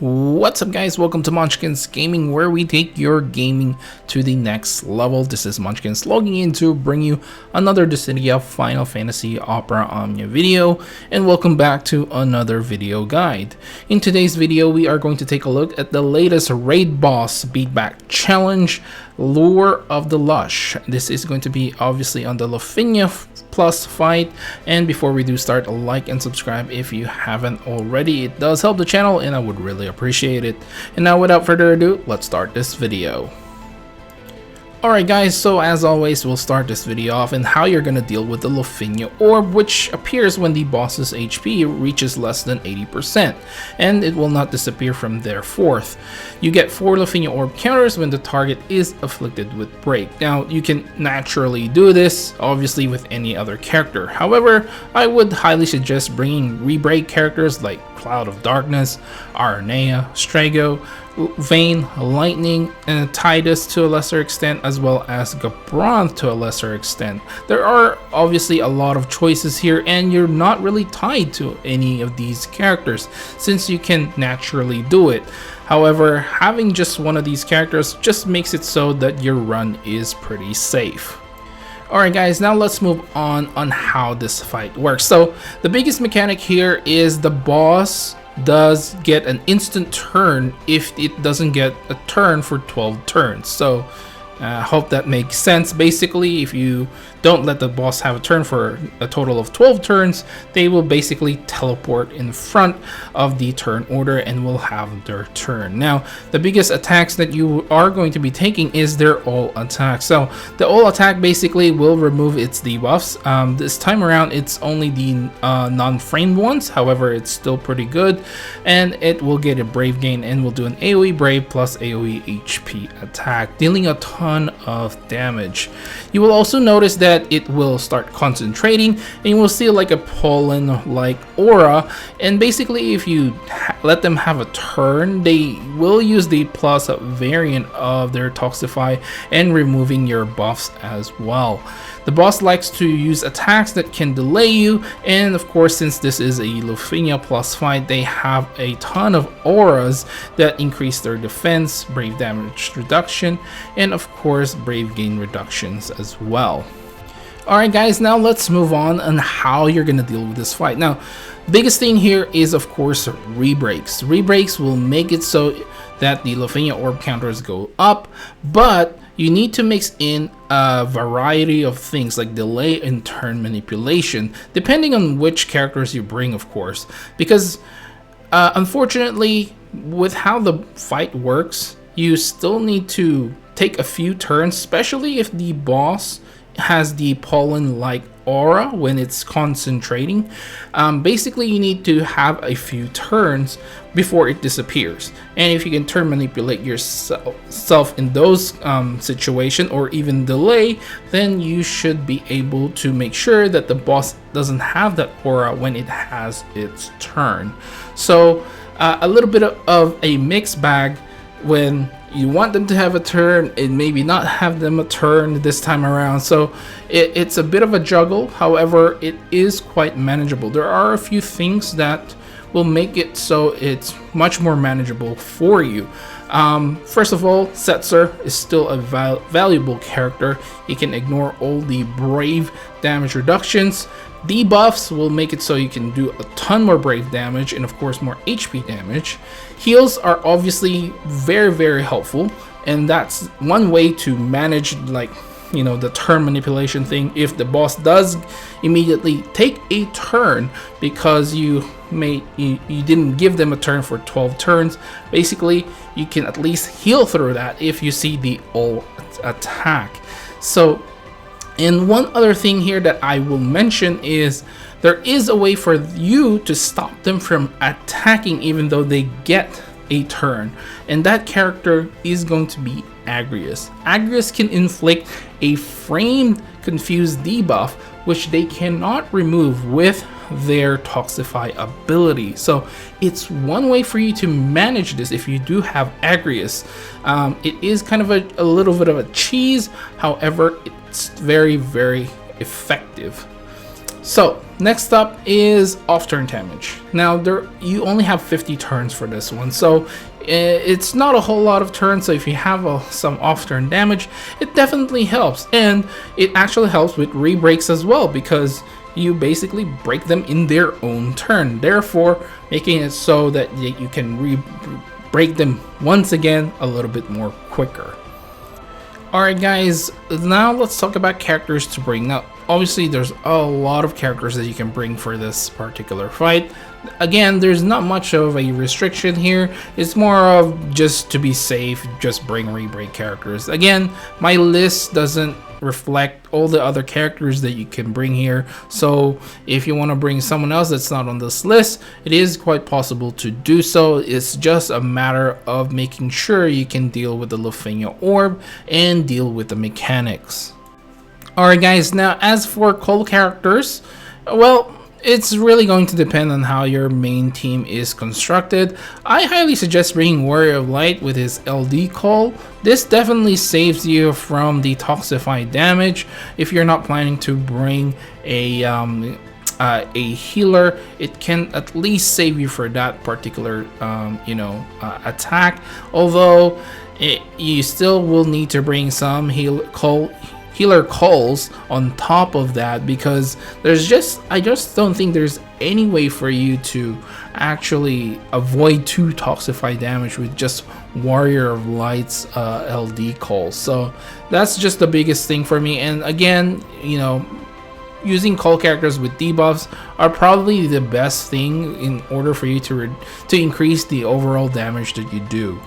What's up guys, welcome to Munchkins Gaming, where we take your gaming to the next level. This is Munchkins logging in to bring you another Dissidia Final Fantasy Opera Omnia video, and welcome back to another video guide. In today's video, we are going to take a look at the latest raid boss beatback challenge, Lure of the Lush. This is going to be obviously on the Lufenia plus fight, and before we do start, like and subscribe if you haven't already. It does help the channel and I would really appreciate it. And now without further ado, let's start this video. Alright guys, so as always, we'll start this video off in how you're gonna deal with the Lufenia orb, which appears when the boss's HP reaches less than 80%, and it will not disappear from thereforth. You get 4 Lufenia orb counters when the target is afflicted with break. Now, you can naturally do this, obviously, with any other character. However, I would highly suggest bringing re-break characters like Cloud of Darkness, Aranea, Strago, Vayne, Lightning, and Titus to a lesser extent, as well as Gabranth to a lesser extent. There are obviously a lot of choices here, and you're not really tied to any of these characters since you can naturally do it. However, having just one of these characters just makes it so that your run is pretty safe. Alright guys, now let's move on how this fight works. So the biggest mechanic here is the boss does get an instant turn if it doesn't get a turn for 12 turns. So I hope that makes sense. Basically, if you don't let the boss have a turn for a total of 12 turns, they will basically teleport in front of the turn order and will have their turn. Now, the biggest attacks that you are going to be taking is their all attack. So the all attack basically will remove its debuffs. This time around, it's only the non-framed ones. However, it's still pretty good, and it will get a brave gain and will do an AoE brave plus AoE HP attack, dealing a ton of damage. You will also notice that it will start concentrating, and you will see like a pollen-like aura, and basically if you let them have a turn, they will use the plus variant of their Toxify and removing your buffs as well. The boss likes to use attacks that can delay you, and of course, since this is a Lufenia plus fight, they have a ton of auras that increase their defense, brave damage reduction, and of course brave gain reductions as well. Alright guys, now let's move on how you're gonna deal with this fight. Now, biggest thing here is of course re-breaks. Re-breaks will make it so that the Lufenia orb counters go up, but you need to mix in a variety of things like delay and turn manipulation, depending on which characters you bring, of course, because unfortunately, with how the fight works, you still need to take a few turns, especially if the boss has the pollen-like aura when it's concentrating. Basically, you need to have a few turns before it disappears, and if you can turn manipulate yourself in those situations or even delay, then you should be able to make sure that the boss doesn't have that aura when it has its turn. So a little bit of a mixed bag when you want them to have a turn and maybe not have them a turn this time around. So it's a bit of a juggle. However, it is quite manageable. There are a few things that will make it so it's much more manageable for you. First of all, Setzer is still a valuable character. You can ignore all the brave damage reductions. Debuffs will make it so you can do a ton more brave damage and of course more HP damage. Heals are obviously very helpful, and that's one way to manage, like, you know, the turn manipulation thing. If the boss does immediately take a turn because you didn't give them a turn for 12 turns, basically you can at least heal through that if you see the all attack. So, and one other thing here that I will mention is there is a way for you to stop them from attacking even though they get a turn, and that character is going to be Agrius. Agrius can inflict a framed confused debuff, which they cannot remove with their Toxify ability. So it's one way for you to manage this if you do have Agrius. It is kind of a little bit of a cheese, however, it's very effective. So next up is off turn damage. Now you only have 50 turns for this one, so it's not a whole lot of turns. So if you have some off turn damage, it definitely helps, and it actually helps with re-breaks as well, because you basically break them in their own turn, therefore making it so that you can break them once again a little bit more quicker. Alright guys, now let's talk about characters to bring. Now obviously there's a lot of characters that you can bring for this particular fight. Again, there's not much of a restriction here. It's more of just to be safe, just bring re-break characters. Again, my list doesn't reflect all the other characters that you can bring here, so if you want to bring someone else that's not on this list, it is quite possible to do so. It's just a matter of making sure you can deal with the Lufenia orb and deal with the mechanics. Alright guys, now as for call characters, well, it's really going to depend on how your main team is constructed. I highly suggest bringing Warrior of Light with his LD call. This definitely saves you from the toxified damage. If you're not planning to bring a healer, it can at least save you for that particular attack. Although you still will need to bring some healer calls on top of that, because I just don't think there's any way for you to actually avoid 2 toxified damage with just Warrior of Light's LD calls. So that's just the biggest thing for me. And again, using call characters with debuffs are probably the best thing in order for you to increase the overall damage that you do.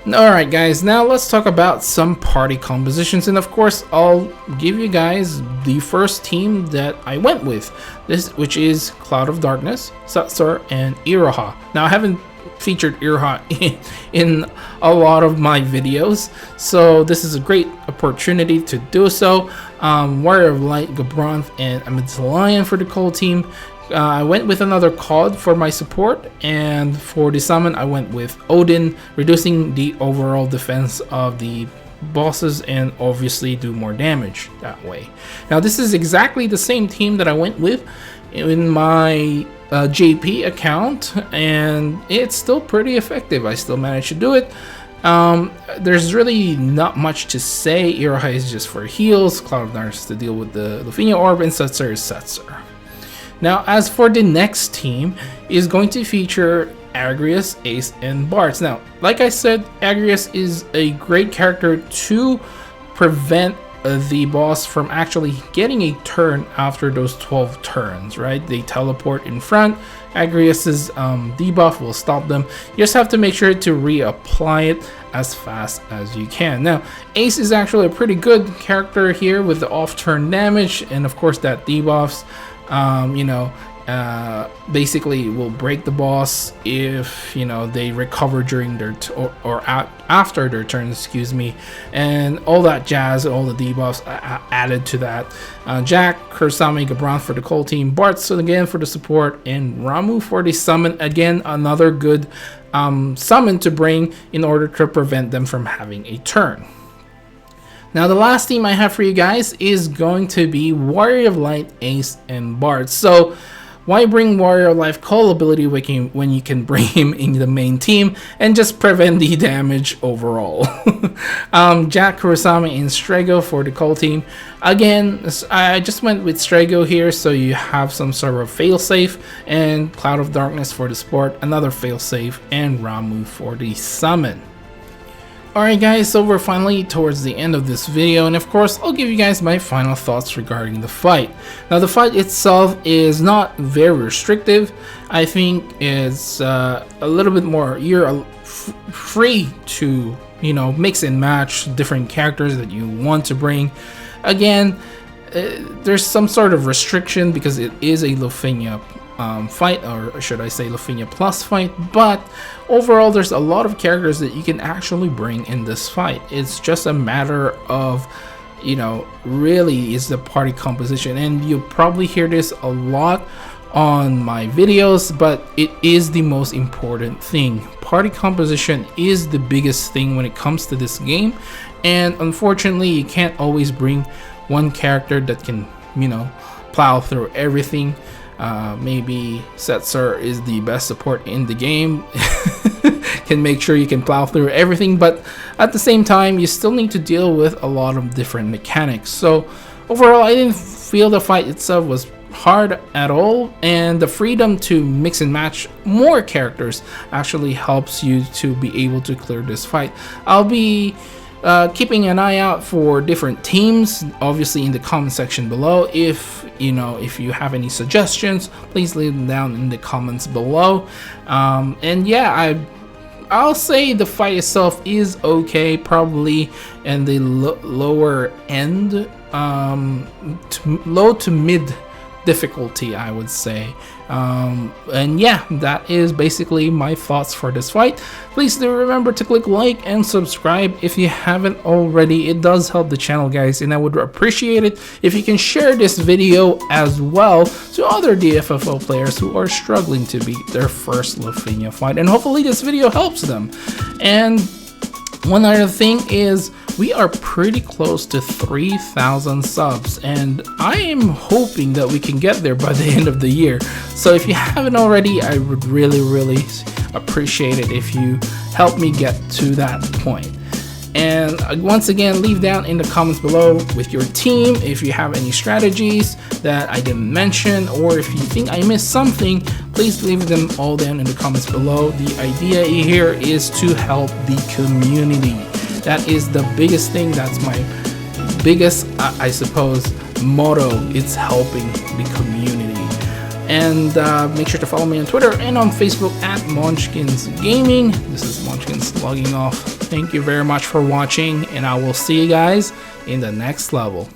Alright guys, now let's talk about some party compositions, and of course I'll give you guys the first team that I went with, which is Cloud of Darkness, Satsur, and Iroha. Now I haven't featured Iroha in a lot of my videos, so this is a great opportunity to do so. Warrior of Light, Gabranth, and Amidalion for the call team. I went with another COD for my support, and for the summon I went with Odin, reducing the overall defense of the bosses and obviously do more damage that way. Now this is exactly the same team that I went with in my JP account, and it's still pretty effective. I still managed to do it. There's really not much to say. Iroha is just for heals, Cloud of Darkness to deal with the Lufenia orb, and Satsur is Satsur. Now, as for the next team, is going to feature Agrias, Ace, and Bartz. Now, like I said, Agrias is a great character to prevent the boss from actually getting a turn after those 12 turns, right? They teleport in front. Agrias's debuff will stop them. You just have to make sure to reapply it as fast as you can. Now, Ace is actually a pretty good character here with the off-turn damage, and of course that debuffs. Basically will break the boss if they recover during their after their turn, excuse me, and all that jazz, all the debuffs added to that. Jack, Kurosame, Gabranth for the call team, Bartz again for the support, and Ramuh for the summon. Again, another good summon to bring in order to prevent them from having a turn. Now the last team I have for you guys is going to be Warrior of Light, Ace, and Bartz. So why bring Warrior of Light call ability when you can bring him in the main team and just prevent the damage overall? Jack, Kurosame, and Strego for the call team. Again, I just went with Strego here, so you have some sort of failsafe, and Cloud of Darkness for the support, another failsafe, and Ramuh for the summon. Alright guys, so we're finally towards the end of this video, and of course I'll give you guys my final thoughts regarding the fight. Now the fight itself is not very restrictive. I think it's a little bit more, you're free to mix and match different characters that you want to bring. Again, there's some sort of restriction because it is a Lufenia fight, or should I say Lufenia plus fight, but overall there's a lot of characters that you can actually bring in this fight. It's just a matter of really is the party composition, and you'll probably hear this a lot on my videos, but it is the most important thing. Party composition is the biggest thing when it comes to this game, and unfortunately you can't always bring one character that can plow through everything. Maybe Setzer is the best support in the game. Can make sure you can plow through everything, but at the same time you still need to deal with a lot of different mechanics. So overall, I didn't feel the fight itself was hard at all, and the freedom to mix and match more characters actually helps you to be able to clear this fight. I'll be keeping an eye out for different teams, obviously in the comment section below. If you have any suggestions, please leave them down in the comments below. And yeah, I'll say the fight itself is okay, probably in the lower end, low to mid difficulty, I would say. And yeah, that is basically my thoughts for this fight. Please do remember to click like and subscribe if you haven't already. It does help the channel, guys, and I would appreciate it if you can share this video as well to other DFFO players who are struggling to beat their first Lufenia fight, and hopefully this video helps them. And one other thing is, we are pretty close to 3,000 subs, and I am hoping that we can get there by the end of the year. So if you haven't already, I would really appreciate it if you help me get to that point. And once again, leave down in the comments below with your team if you have any strategies that I didn't mention, or if you think I missed something, please leave them all down in the comments below. The idea here is to help the community. That is the biggest thing. That's my biggest, I suppose, motto. It's helping the community. And make sure to follow me on Twitter and on Facebook at Munchkins Gaming. This is Munchkins logging off. Thank you very much for watching, and I will see you guys in the next level.